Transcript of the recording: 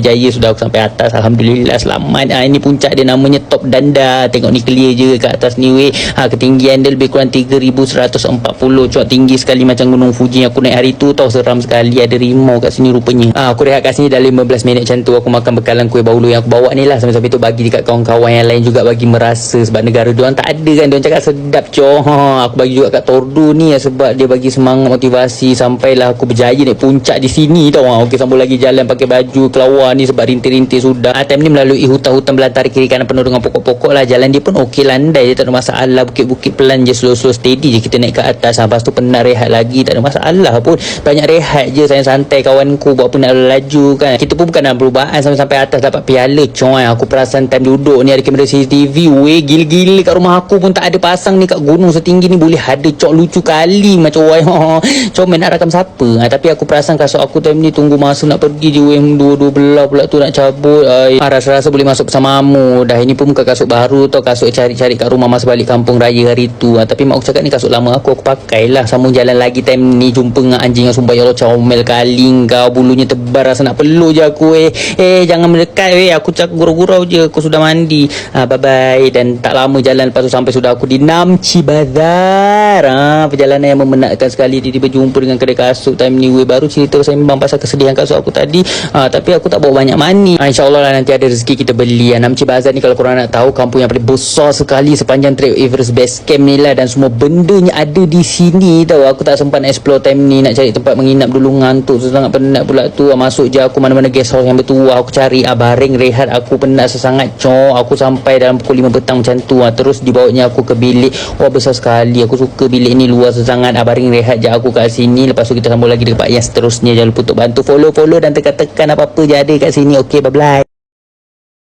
Jaya sudah aku sampai atas. Alhamdulillah selamat. Ini puncak dia, namanya Top Danda. Tengok ni clear je kat atas ni weh. Ketinggian dia lebih kurang 3140. Cok tinggi sekali macam gunung Fuji. Aku naik hari tu tau, seram sekali. Ada rimau kat sini rupanya. Aku rehat kat sini dah 15 minit macam tu. Aku makan bekalan kuih baulu yang aku bawa ni lah. Sampai-sampai tu bagi dekat kawan-kawan yang lain juga, bagi merasa. Sebab negara diorang tak ada kan, diorang cakap sedap cok. Aku bagi juga kat Tordu ni sebab dia bagi semangat, motivasi. Sampailah aku berjaya naik puncak di sini tau. Okey, sambung lagi jalan pakai baju kelawar ni sebab rintik-rintik sudah. Time ni melalui hutan-hutan belantara kiri kanan penuh dengan pokok-pokok lah. Jalan dia pun okey, landai, dia tak ada masalah. Bukit-bukit pelan je, slow-slow steady je kita naik ke atas. Lepas tu penat rehat lagi, tak ada masalah pun. Banyak rehat je, saya santai kawanku. Buat apa nak laju kan. Kita pun bukan dalam perubahan sampai atas dapat piala coy. Aku perasan time duduk ni ada kamera CCTV. Weh, gila-gila kat rumah aku pun tak ada pasang ni. Kat gunung setinggi ni boleh ada cok, lucu kali macam weh. Comel nak rakam siapa. Tapi aku perasan kasut aku time ni tunggu masa nak pergi je weh. Dua-dua belah pula tu nak cabut. Rasa-rasa boleh masuk bersamamu. Dah ini pun bukan kasut baru tau, kasut cari-cari kat rumah masa balik kampung raya hari tu. Tapi mak aku cakap ni kasut lama aku pakailah. Sambung jalan lagi time ni jumpa dengan anjing yang sumpah ya Allah comel kali kau, bulunya tebal rasa nak peluk je aku jangan mendekat aku cakap gurau-gurau je, aku sudah mandi. Bye-bye. Dan tak lama jalan lepas tu sampai sudah aku di Namchi Bazar. Perjalanan yang memenatkan sekali. Dia berjumpa dengan kedai kasut time ni baru cerita sembang pasal kesedihan kasut aku tadi. Tapi aku tak bawa banyak money. InsyaAllah lah nanti ada rezeki kita beli. Namchi Bazar ni kalau korang nak tahu, kampung yang paling besar sekali sepanjang Trek Everest Base Camp ni lah. Dan semua bendanya ada di sini tau. Aku tak sempat nak explore time ni, nak cari tempat menginap dulu, ngantuk sangat penat pula tu. Masuk je aku mana-mana guest house yang bertuah aku cari. Baring rehat, aku penat sesangat cok. Aku sampai dalam pukul 5 petang macam tu. Terus dibawanya aku ke bilik. Besar sekali, aku suka bilik ni, luas sangat. Baring rehat je aku kat sini. Lepas tu kita sambung lagi dekat yang seterusnya. Jangan lupa untuk bantu follow dan tekan-tekan apa-apa je ada kat sini. Okay, bye-bye.